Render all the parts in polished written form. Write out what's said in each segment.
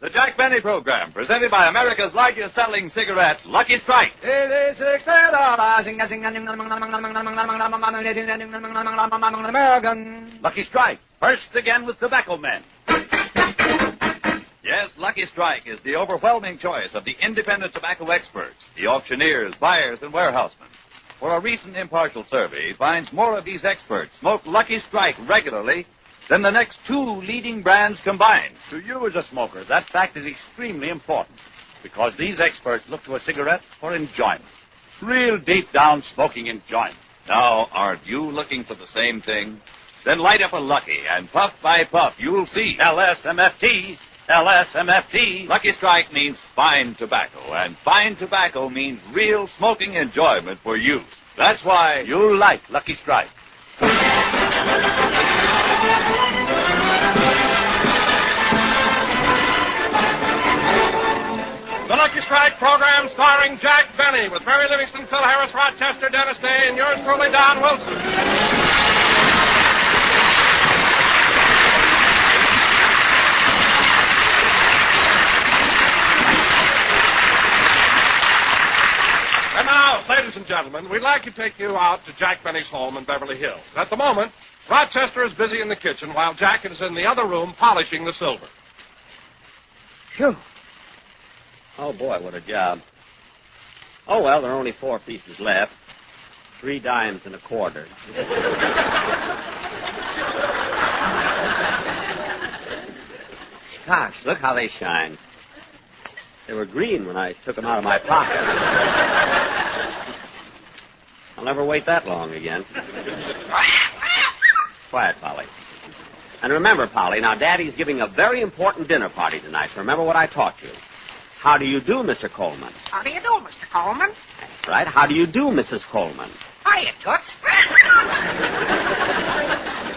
The Jack Benny Program, presented by America's largest selling cigarette, Lucky Strike. Lucky Strike, first again with tobacco men. Yes, Lucky Strike is the overwhelming choice of the independent tobacco experts, the auctioneers, buyers, and warehousemen. For a recent impartial survey finds more of these experts smoke Lucky Strike regularly than the next two leading brands combined. To you as a smoker, that fact is extremely important because these experts look to a cigarette for enjoyment. Real deep down smoking enjoyment. Now, aren't you looking for the same thing? Then light up a Lucky, and puff by puff, you'll see. LSMFT. LSMFT. Lucky Strike means fine tobacco, and fine tobacco means real smoking enjoyment for you. That's why you'll like Lucky Strike. The Lucky Strike program starring Jack Benny with Mary Livingston, Phil Harris, Rochester, Dennis Day, and yours truly, Don Wilson. And now, ladies and gentlemen, we'd like to take you out to Jack Benny's home in Beverly Hills. At the moment, Rochester is busy in the kitchen while Jack is in the other room polishing the silver. Phew. Oh, boy, what a job. Oh, well, there are only 4 pieces left. 3 dimes and a quarter. Gosh, look how they shine. They were green when I took them out of my pocket. I'll never wait that long again. Quiet, Polly. And remember, Polly, now Daddy's giving a very important dinner party tonight, so remember what I taught you. How do you do, Mr. Coleman? How do you do, Mr. Coleman? That's right. How do you do, Mrs. Coleman? Hiya, Toots.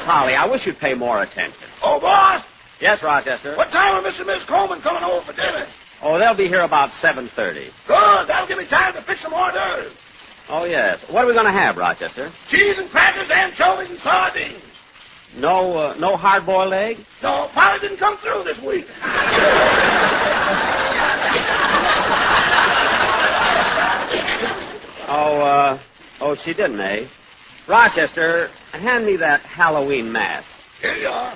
Polly, I wish you'd pay more attention. Oh, boss! Yes, Rochester? What time are Mr. and Miss Coleman coming over for dinner? Oh, they'll be here about 7:30. Good. That'll give me time to fix some hors d'oeuvres. Oh, yes. What are we going to have, Rochester? Cheese and crackers, anchovies, and sardines. No hard-boiled egg? No, Polly didn't come through this week. Oh, she didn't, eh? Rochester, hand me that Halloween mask. Here you are.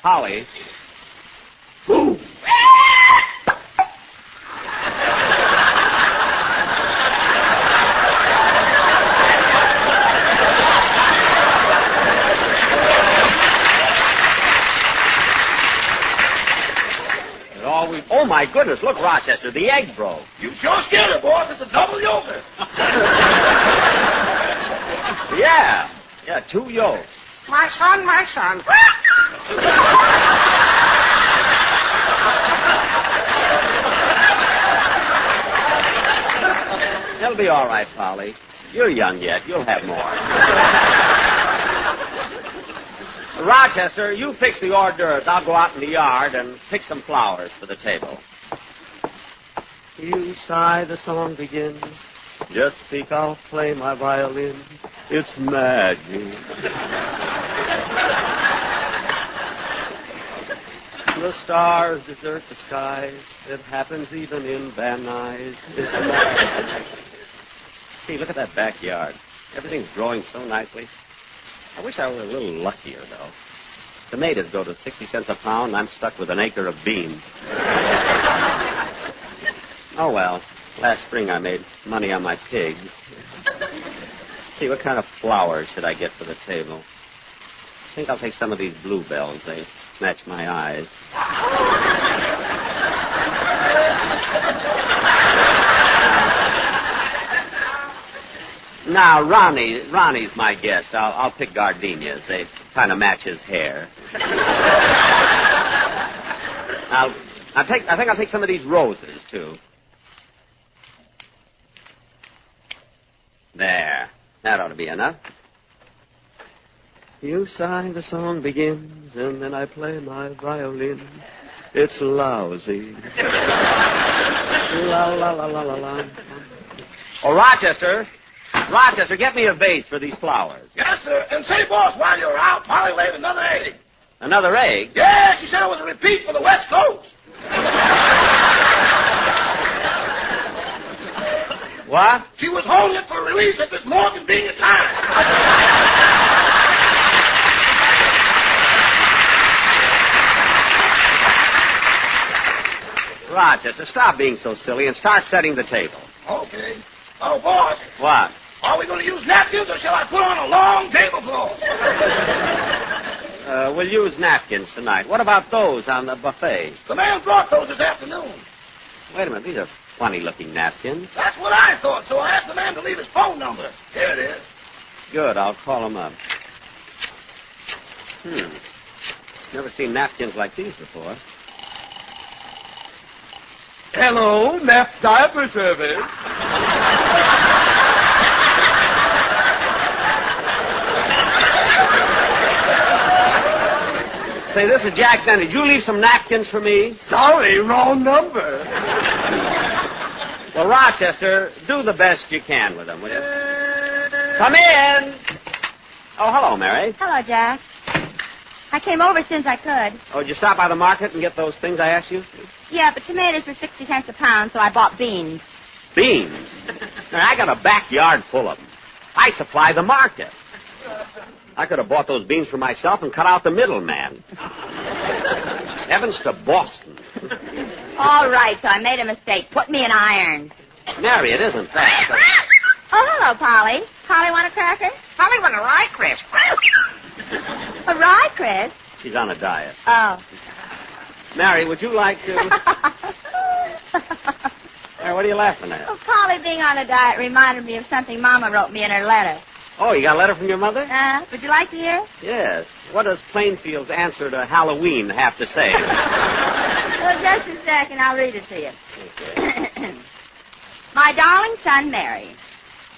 Polly. Ooh. Oh, my goodness, look, Rochester, the egg broke. You sure scared her, boss. It's a double yolker. Yeah, 2 yolks. My son, my son. It'll be all right, Polly. You're young yet. You'll have more. Rochester, you fix the hors d'oeuvres. I'll go out in the yard and pick some flowers for the table. You sigh, the song begins. Just speak, I'll play my violin. It's magic. The stars desert the skies. It happens even in Van Nuys. It's magic. See, look at that backyard. Everything's growing so nicely. I wish I were a little luckier, though. Tomatoes go to 60 cents a pound, and I'm stuck with an acre of beans. Oh, well. Last spring I made money on my pigs. See, what kind of flowers should I get for the table? I think I'll take some of these bluebells. They match my eyes. Now, Ronnie's my guest. I'll pick gardenias. They kind of match his hair. I think I'll take some of these roses, too. There. That ought to be enough. You sigh, the song begins, and then I play my violin. It's lousy. La, la, la, la, la, la. Oh, Rochester, get me a vase for these flowers. Yes, sir. And say, boss, while you were out, Polly laid another egg. Another egg? Yeah, she said it was a repeat for the West Coast. What? She was holding it for release at this more convenient time. Rochester, stop being so silly and start setting the table. Okay. Oh, boss, What? are we going to use napkins or shall I put on a long tablecloth? We'll use napkins tonight. What about those on the buffet? The man brought those this afternoon. Wait a minute, these are funny-looking napkins. That's what I thought, so I asked the man to leave his phone number. Here it is. Good, I'll call him up. Never seen napkins like these before. Hello, Nap's Diaper Service. Say, this is Jack Benny. Did you leave some napkins for me? Sorry, wrong number. Well, Rochester, do the best you can with them, will you? Come in. Oh, hello, Mary. Hello, Jack. I came over since I could. Oh, did you stop by the market and get those things I asked you? Yeah, but tomatoes were 60 cents a pound, so I bought beans. Beans? Now, I got a backyard full of them. I supply the market. I could have bought those beans for myself and cut out the middleman. Heavens to Boston. All right, so I made a mistake. Put me in irons. Mary, it isn't that. Oh, hello, Polly. Polly want a cracker? Polly want a rye crisp. A rye crisp? She's on a diet. Oh. Mary, would you like to... Mary, what are you laughing at? Well, Polly being on a diet reminded me of something Mama wrote me in her letter. Oh, you got a letter from your mother? Would you like to hear it? Yes. What does Plainfield's answer to Halloween have to say? Well, just a second. I'll read it to you. Okay. My darling son, Mary.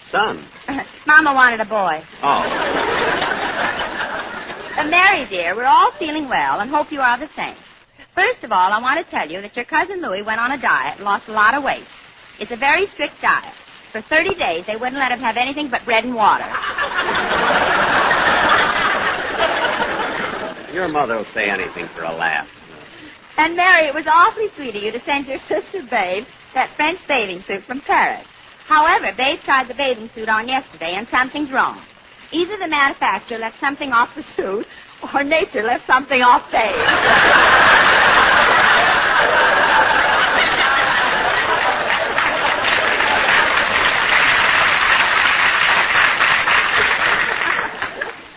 Son? Mama wanted a boy. Oh. Mary, dear, we're all feeling well and hope you are the same. First of all, I want to tell you that your cousin Louie went on a diet and lost a lot of weight. It's a very strict diet. For 30 days, they wouldn't let him have anything but bread and water. Your mother will say anything for a laugh. And, Mary, it was awfully sweet of you to send your sister, Babe, that French bathing suit from Paris. However, Babe tried the bathing suit on yesterday, and something's wrong. Either the manufacturer left something off the suit, or nature left something off Babe.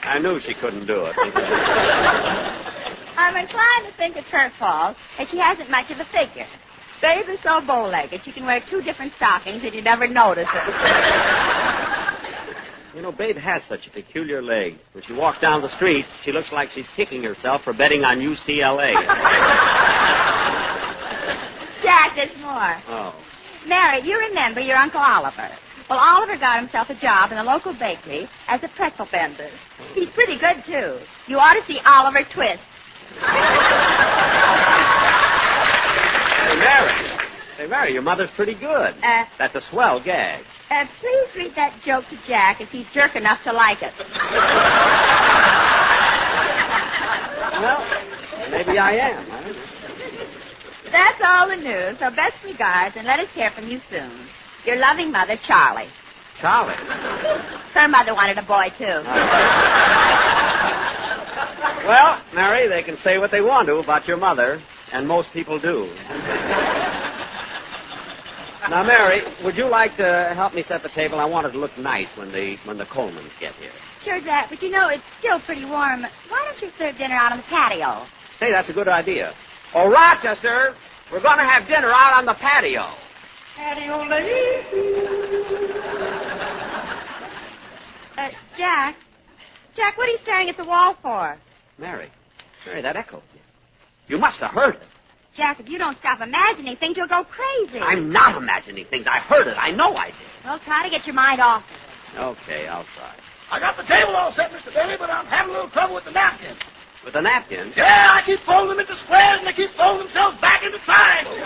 I knew she couldn't do it. I'm inclined to think it's her fault, that she hasn't much of a figure. Babe is so bow-legged, she can wear two different stockings and you never notice it. You know, Babe has such a peculiar leg. When she walks down the street, she looks like she's kicking herself for betting on UCLA. Jack, there's more. Oh. Mary, you remember your Uncle Oliver. Well, Oliver got himself a job in a local bakery as a pretzel bender. He's pretty good, too. You ought to see Oliver twist. Hey, Mary, your mother's pretty good. That's a swell gag. Please read that joke to Jack if he's jerk enough to like it. Well, maybe I am. I don't know. That's all the news, so best regards, and let us hear from you soon. Your loving mother, Charlie. Charlie? Her mother wanted a boy, too. Well, Mary, they can say what they want to about your mother, and most people do. Now, Mary, would you like to help me set the table? I want it to look nice when the Colmans get here. Sure, Jack, but you know it's still pretty warm. Why don't you serve dinner out on the patio? Say, that's a good idea. Oh, Rochester, we're going to have dinner out on the patio. Patio lady. Jack, what are you staring at the wall for? Mary, that echoed. You must have heard it. Jack, if you don't stop imagining things, you'll go crazy. I'm not imagining things. I heard it. I know I did. Well, try to get your mind off it. Okay, I'll try. I got the table all set, Mr. Benny, but I'm having a little trouble with the napkins. With the napkin? Yeah, I keep folding them into squares, and they keep folding themselves back into triangles.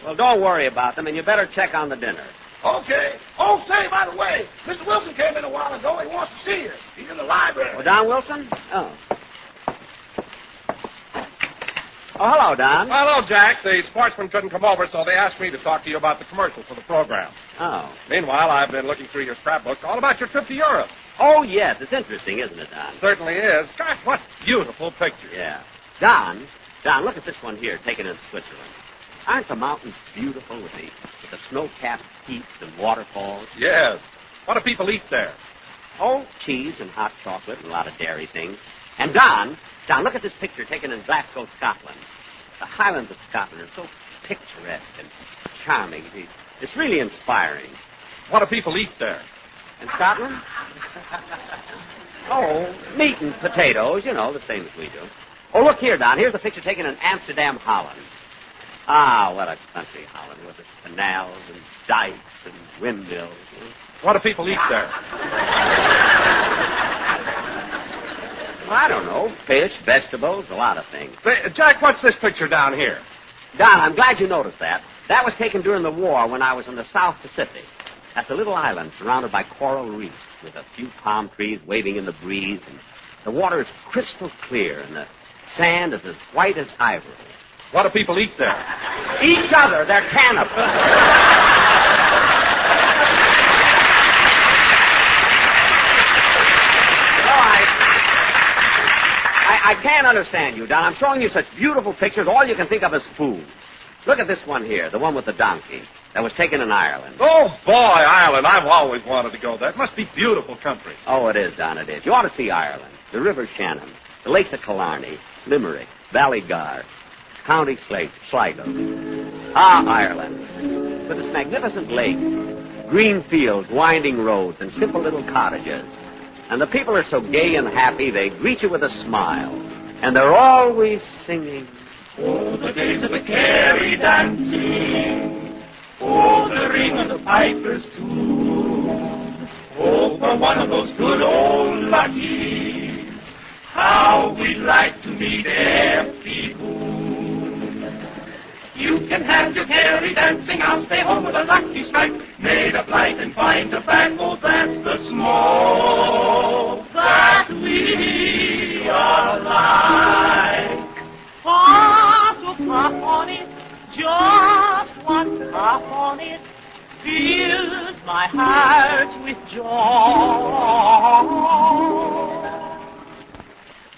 Well, don't worry about them, and you better check on the dinner. Okay. Oh, say, by the way, Mr. Wilson came in a while ago. He wants to see you. He's in the library. Oh, Don Wilson? Oh. Oh, hello, Don. Hello, Jack. The sportsmen couldn't come over, so they asked me to talk to you about the commercial for the program. Oh. Meanwhile, I've been looking through your scrapbook all about your trip to Europe. Oh, yes. It's interesting, isn't it, Don? Certainly is. Gosh, what beautiful pictures. Yeah. Don, look at this one here, taken in Switzerland. Aren't the mountains beautiful with the snow-capped peaks and waterfalls? Yes. What do people eat there? Oh, cheese and hot chocolate and a lot of dairy things. And Don, look at this picture taken in Glasgow, Scotland. The Highlands of Scotland are so picturesque and charming. It's really inspiring. What do people eat there? In Scotland? Oh, meat and potatoes, the same as we do. Oh, look here, Don. Here's a picture taken in Amsterdam, Holland. Ah, what a country, Holland, with its canals and dikes and windmills. What do people eat there? Well, I don't know. Fish, vegetables, a lot of things. Jack, what's this picture down here? Don, I'm glad you noticed that. That was taken during the war when I was in the South Pacific. That's a little island surrounded by coral reefs with a few palm trees waving in the breeze. And the water is crystal clear and the sand is as white as ivory. What do people eat there? Each other. They're cannibals. I can't understand you, Don. I'm showing you such beautiful pictures. All you can think of is food. Look at this one here, the one with the donkey. That was taken in Ireland. Oh, boy, Ireland. I've always wanted to go there. It must be beautiful country. Oh, it is, Don, it is. You ought to see Ireland. The River Shannon, the lakes of Killarney, Limerick, Ballygar, County Sligo. Ah, Ireland. With its magnificent lakes, green fields, winding roads, and simple little cottages. And the people are so gay and happy, they greet you with a smile. And they're always singing. Oh, the days of the Kerry dancing. Oh, the ring of the piper's tune. Oh, for one of those good old luckies. How we'd like to meet F.P. Boone. You can have your Kerry dancing. I'll stay home with a lucky strike. Made of light and fine tobacco. That's the smoke that we are like. To puff on it, just one puff on it, fills my heart with joy.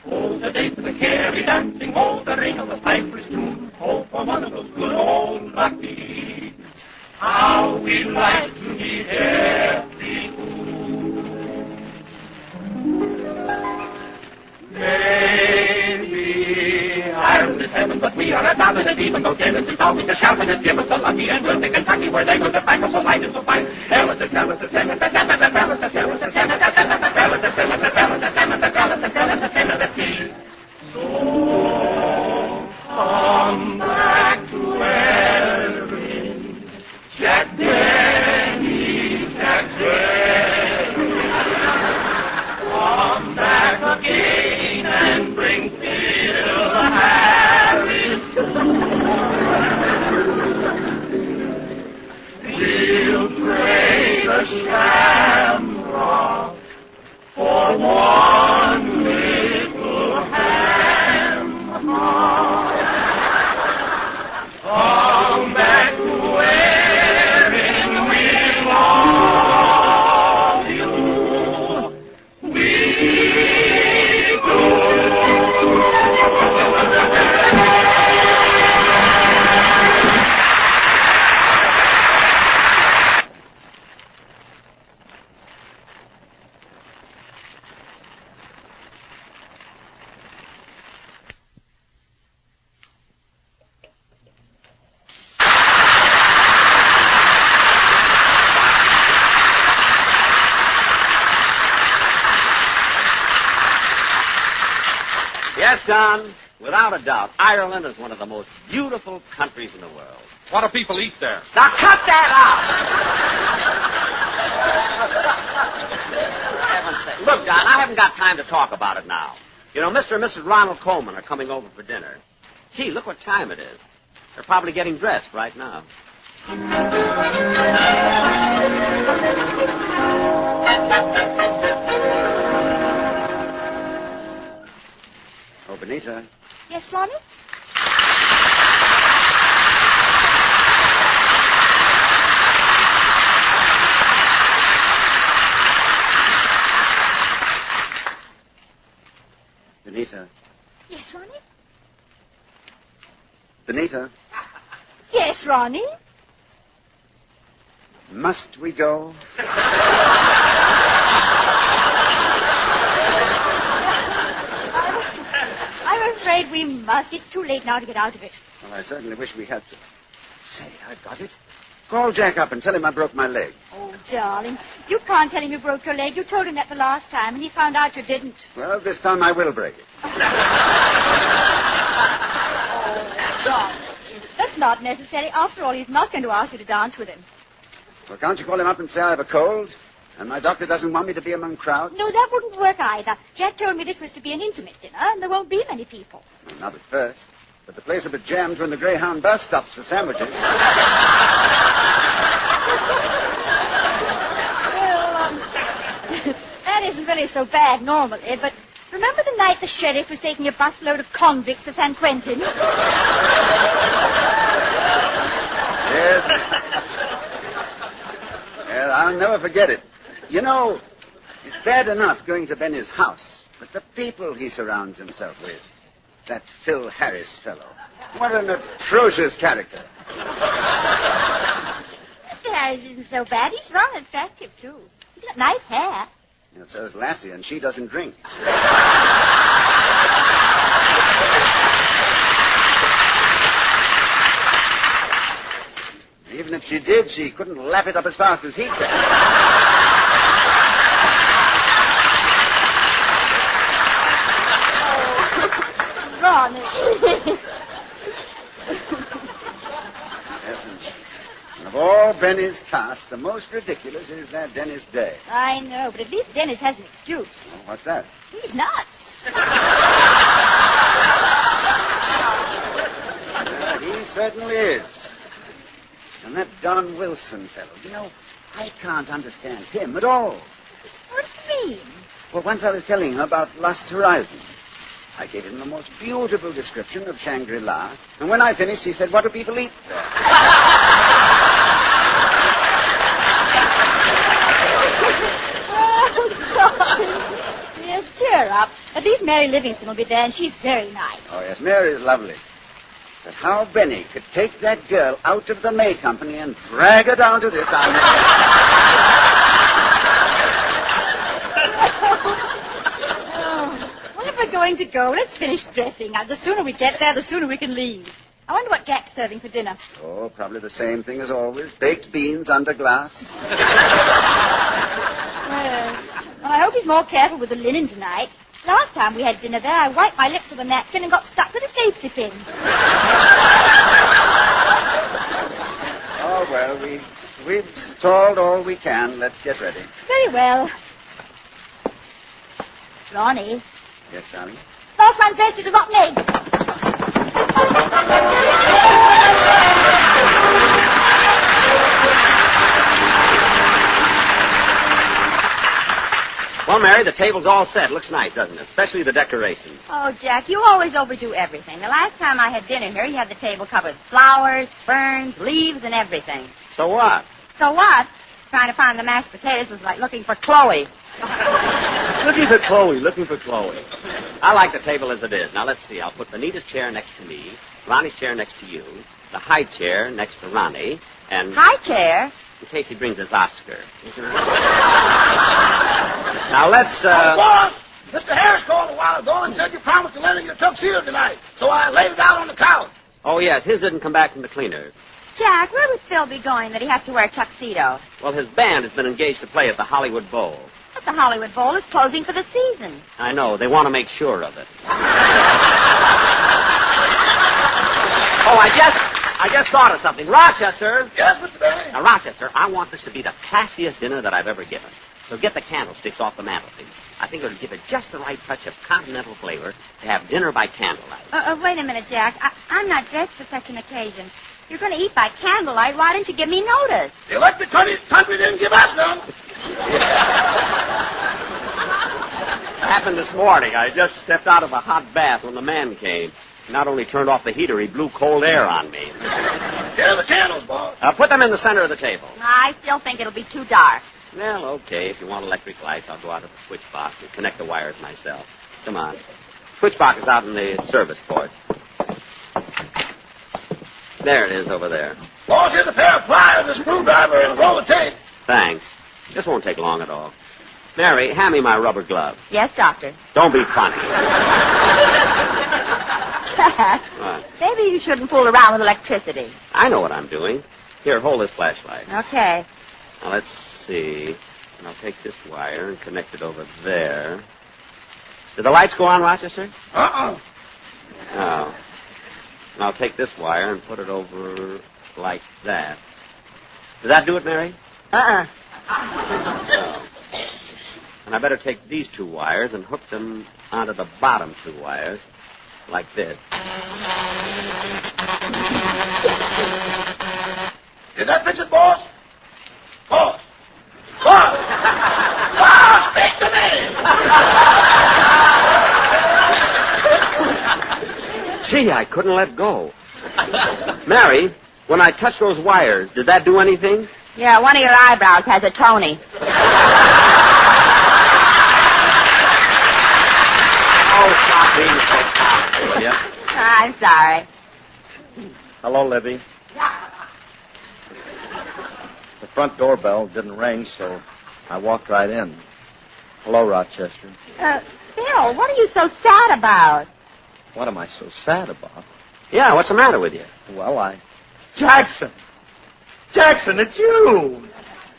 Oh, the days of the Kerry dancing, oh, the ring of the piper's tune, oh, for one of those good old luckies. How we like to meet every fool. Maybe Ireland is heaven, but we are a dominant, even though Tennessee always a shouting and give us a lucky, and we'll take Kentucky where they go to back us so light and so fine. Tell us a tell us a tell us a tell us a tell us a tell us a tell us a tell us a tell us a tell us a tell us a tell us a tell us a tell us a tell us a So come back to Erin, Jack Denny, Jack Denny. Come back again and bring Phil Harris too. We'll trade a shamrock for one little ham hock. Come back to Erin, we love you. We do. Yes, Don, without a doubt, Ireland is one of the most beautiful countries in the world. What do people eat there? Now cut that out! For heaven's sake. Look, Don, I haven't got time to talk about it now. Mr. and Mrs. Ronald Colman are coming over for dinner. Gee, look what time it is. They're probably getting dressed right now. Oh, Benita. Yes, Ronnie? Benita. Yes, Ronnie? Benita. Yes, Ronnie? Must we go? I'm afraid we must. It's too late now to get out of it. Well, I certainly wish we had to. Say, I've got it. Call Jack up and tell him I broke my leg. Oh, darling. You can't tell him you broke your leg. You told him that the last time, and he found out you didn't. Well, this time I will break it. Darling. That's not necessary. After all, he's not going to ask you to dance with him. Well, can't you call him up and say I have a cold? And my doctor doesn't want me to be among crowds? No, that wouldn't work either. Jack told me this was to be an intimate dinner, and there won't be many people. Well, not at first. But the place will be jammed when the Greyhound bus stops for sandwiches. Well, that isn't really so bad normally, but remember the night the sheriff was taking a busload of convicts to San Quentin? Yes. Well, I'll never forget it. You know, it's bad enough going to Benny's house, but the people he surrounds himself with. That Phil Harris fellow. What an atrocious character. Mr. Harris isn't so bad. He's rather attractive, too. He's got nice hair. You know, so's Lassie, and she doesn't drink. Even if she did, she couldn't lap it up as fast as he can. Ronnie. And of all Benny's cast, the most ridiculous is that Dennis Day. I know, but at least Dennis has an excuse. Oh, what's that? He's nuts. Yeah, he certainly is. And that Don Wilson fellow, you know, I can't understand him at all. What do you mean? Well, once I was telling him about Lost Horizon. I gave him the most beautiful description of Shangri-La, and when I finished, he said, "What do people eat there?" Oh, sorry. Yes, cheer up. At least Mary Livingston will be there, and she's very nice. Oh, yes, Mary's lovely. But how Benny could take that girl out of the May Company and drag her down to this, I Well, if we're going to go, let's finish dressing. The sooner we get there, the sooner we can leave. I wonder what Jack's serving for dinner. Oh, probably the same thing as always. Baked beans under glass. Well, I hope he's more careful with the linen tonight. Last time we had dinner there, I wiped my lips with a napkin and got stuck with a safety pin. Oh, well, we've stalled all we can. Let's get ready. Very well. Ronnie. Yes, darling? Last one dressed is a rotten egg. Well, Mary, the table's all set. Looks nice, doesn't it? Especially the decorations. Oh, Jack, you always overdo everything. The last time I had dinner here, you had the table covered with flowers, ferns, leaves, and everything. So what? So what? Trying to find the mashed potatoes was like looking for Chloe. Looking for Chloe. I like the table as it is. Now, let's see. I'll put Benita's chair next to me, Ronnie's chair next to you, the high chair next to Ronnie, and... High chair? In case he brings his Oscar. Now, let's, Boss, Mr. Harris called a while ago and said you promised to lend him your tuxedo tonight, so I laid it out on the couch. Oh, yes, his didn't come back from the cleaners. Jack, where would Phil be going that he has to wear a tuxedo? Well, his band has been engaged to play at the Hollywood Bowl. But the Hollywood Bowl is closing for the season. I know. They want to make sure of it. Oh, I just thought of something. Rochester. Yes, Mr. Benny? Now, Rochester, I want this to be the classiest dinner that I've ever given. So get the candlesticks off the mantelpiece. I think it'll give it just the right touch of continental flavor to have dinner by candlelight. Wait a minute, Jack. I'm not dressed for such an occasion. You're going to eat by candlelight. Why didn't you give me notice? The electric country didn't give us none. It happened this morning. I just stepped out of a hot bath when the man came. He not only turned off the heater, he blew cold air on me. Here are the candles, boss. Put them in the center of the table. I still think it'll be too dark. Well, okay. If you want electric lights, I'll go out to the switch box and connect the wires myself. Come on. Switch box is out in the service port. There it is over there. Boss, here's a pair of pliers, a screwdriver, and a roll of tape. Thanks. This won't take long at all. Mary, hand me my rubber glove. Yes, Doctor. Don't be funny. Jack, What? maybe you shouldn't fool around with electricity. I know what I'm doing. Here, hold this flashlight. Okay. Now, let's see. And I'll take this wire and connect it over there. Did the lights go on, Rochester? Uh-uh. No. And I'll take this wire and put it over like that. Does that do it, Mary? Uh-uh. No. And I better take these two wires and hook them onto the bottom two wires like this. Did that fix it, boss? Boss! Boss! Boss, speak to me! Gee, I couldn't let go. Mary, when I touched those wires, did that do anything? Yeah, one of your eyebrows has a Tony. Oh, stop being so cocky, will ya? I'm sorry. Hello, Libby. The front doorbell didn't ring, so I walked right in. Hello, Rochester. Bill, what are you so sad about? What am I so sad about? Yeah, what's the matter with you? Well, Jackson! Jackson, it's you!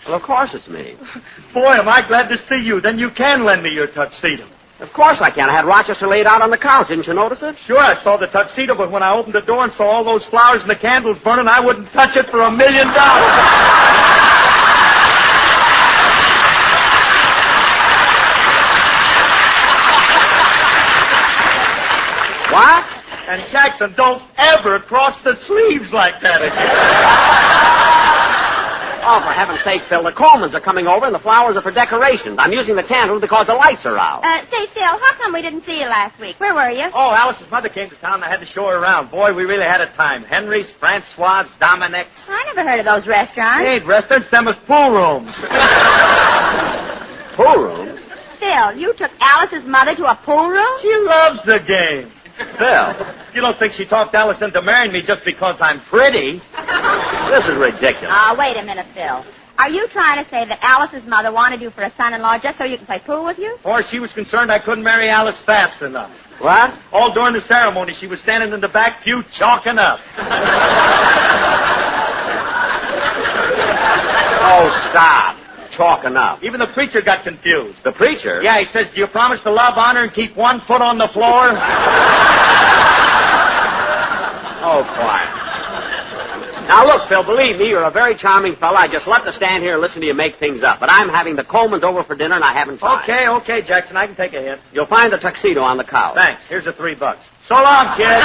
Well, of course it's me. Boy, am I glad to see you. Then you can lend me your tuxedo. Of course I can. I had Rochester laid out on the couch. Didn't you notice it? Sure, I saw the tuxedo, but when I opened the door and saw all those flowers and the candles burning, I wouldn't touch it for $1 million. What? And Jackson, don't ever cross the sleeves like that again. Oh, for heaven's sake, Phil, the Colmans are coming over and the flowers are for decorations. I'm using the candles because the lights are out. Say, Phil, how come we didn't see you last week? Where were you? Oh, Alice's mother came to town and I had to show her around. Boy, we really had a time. Henry's, Francois, Dominic's. I never heard of those restaurants. They ain't restaurants, them was pool rooms. Pool rooms? Phil, you took Alice's mother to a pool room? She loves the game. Phil, You don't think she talked Alice into marrying me just because I'm pretty? this is ridiculous. Wait a minute, Phil. Are you trying to say that Alice's mother wanted you for a son-in-law just so you can play pool with you? Or she was concerned I couldn't marry Alice fast enough. What? All during the ceremony, she was standing in the back pew chalking up. Oh, stop. Chalking up. Even the preacher got confused. The preacher? Yeah, he says, do you promise to love, honor, and keep 1 foot on the floor? Oh, quiet. Now, look, Phil, believe me, you're a very charming fellow. I just love to stand here and listen to you make things up. But I'm having the Colmans over for dinner, and I haven't time. Okay, Jackson, I can take a hint. You'll find the tuxedo on the couch. Thanks. Here's the $3. So long, kid.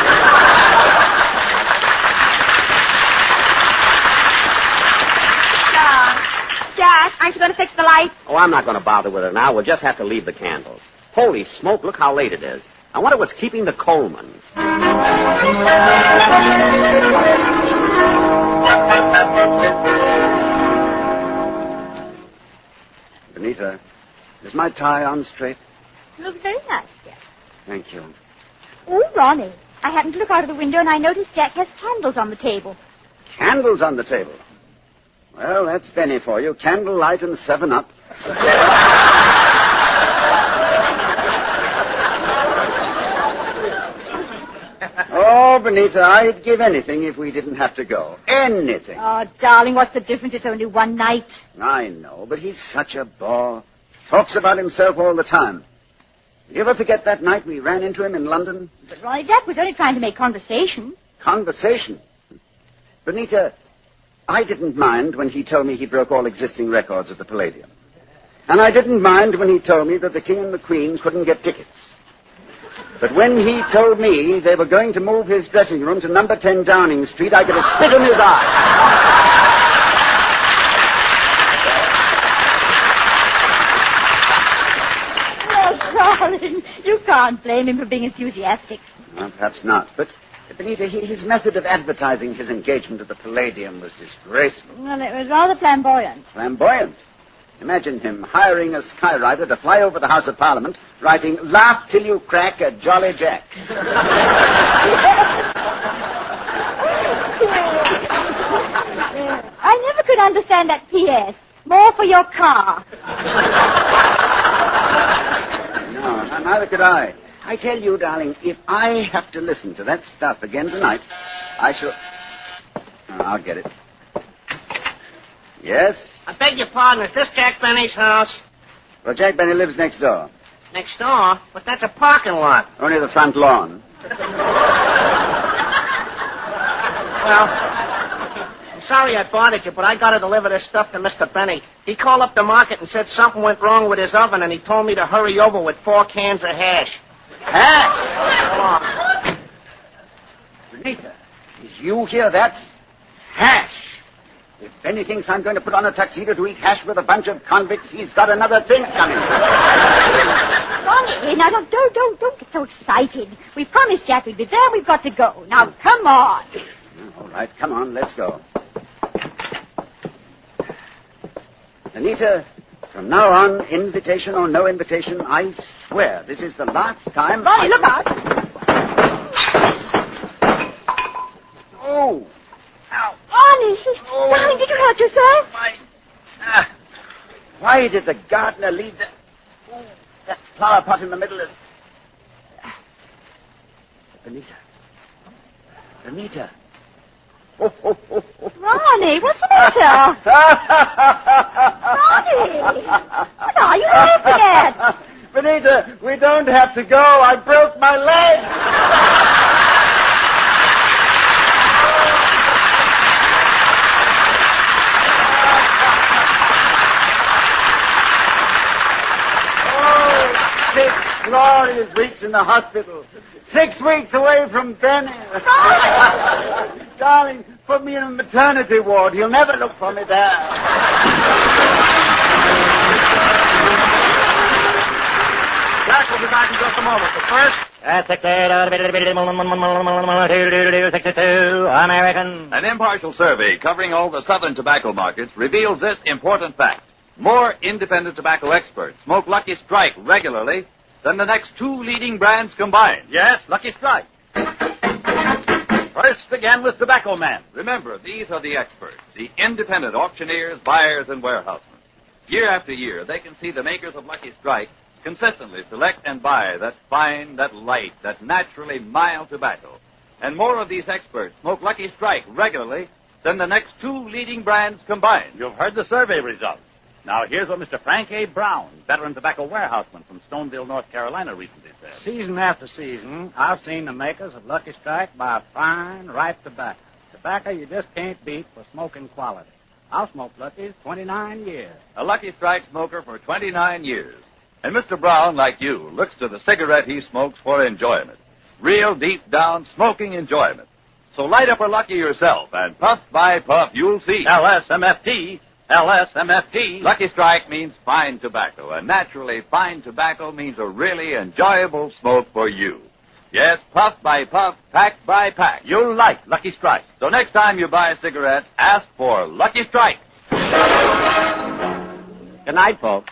Jack, aren't you going to fix the lights? Oh, I'm not going to bother with it now. We'll just have to leave the candles. Holy smoke, look how late it is. I wonder what's keeping the Colmans. Benita, is my tie on straight? Looks very nice, Jack. Thank you. Oh, Ronnie, I happened to look out of the window and I noticed Jack has candles on the table. Candles on the table. Well, that's Benny for you. Candlelight and 7-Up. Oh, Benita, I'd give anything if we didn't have to go. Anything. Oh, darling, what's the difference? It's only one night. I know, but he's such a bore. Talks about himself all the time. You ever forget that night we ran into him in London? But Ronnie, Jack was only trying to make conversation. Conversation? Benita, I didn't mind when he told me he broke all existing records at the Palladium. And I didn't mind when he told me that the King and the Queen couldn't get tickets. But when he told me they were going to move his dressing room to number 10 Downing Street, I could have spit in his eye. Darling, you can't blame him for being enthusiastic. Well, perhaps not. But, Benita, his method of advertising his engagement at the Palladium was disgraceful. Well, it was rather flamboyant. Flamboyant? Imagine him hiring a skywriter to fly over the House of Parliament, writing, "Laugh till you crack a Jolly Jack." I never could understand that P.S. More for your car. No, neither could I. I tell you, darling, if I have to listen to that stuff again tonight, I shall... Oh, I'll get it. Yes? I beg your pardon, is this Jack Benny's house? Well, Jack Benny lives next door. Next door? But that's a parking lot. Only the front lawn. Well, I'm sorry I bothered you, but I got to deliver this stuff to Mr. Benny. He called up the market and said something went wrong with his oven, and he told me to hurry over with 4 cans of hash. Hash? Benita, did you hear that? Hash. If Benny thinks I'm going to put on a tuxedo to eat hash with a bunch of convicts, he's got another thing coming. Ronnie, now don't get so excited. We promised Jack we'd be there. We've got to go. Now, come on. All right, come on, let's go. Anita, from now on, invitation or no invitation, I swear this is the last time... Ronnie, look out. Oh! Ow. Ronnie, darling, did you hurt yourself? Why did the gardener leave that flower pot in the middle of... Benita. Oh. Ronnie, what's the matter? Ronnie, what are you laughing at? Benita, we don't have to go. I broke my leg. Oh, 6 glorious weeks in the hospital. 6 weeks away from Benny. Darling, put me in a maternity ward. He'll never look for me there. Jack will be back in just a moment, but first... American. An impartial survey covering all the southern tobacco markets reveals this important fact. More independent tobacco experts smoke Lucky Strike regularly than the next 2 leading brands combined. Yes, Lucky Strike. First began with Tobacco Man. Remember, these are the experts, the independent auctioneers, buyers, and warehousemen. Year after year, they can see the makers of Lucky Strike consistently select and buy that fine, that light, that naturally mild tobacco. And more of these experts smoke Lucky Strike regularly than the next 2 leading brands combined. You've heard the survey results. Now, here's what Mr. Frank A. Brown, veteran tobacco warehouseman from Stoneville, North Carolina, recently said. Season after season, I've seen the makers of Lucky Strike buy fine, ripe tobacco. Tobacco you just can't beat for smoking quality. I've smoked Lucky's 29 years. A Lucky Strike smoker for 29 years. And Mr. Brown, like you, looks to the cigarette he smokes for enjoyment. Real deep-down smoking enjoyment. So light up a Lucky yourself, and puff by puff, you'll see. LSMFT. LSMFT. Lucky Strike means fine tobacco, and naturally, fine tobacco means a really enjoyable smoke for you. Yes, puff by puff, pack by pack. You'll like Lucky Strike. So next time you buy a cigarette, ask for Lucky Strike. Good night, folks.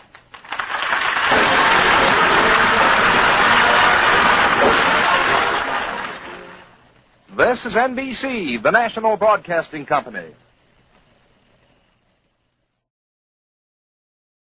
This is NBC, the national broadcasting company.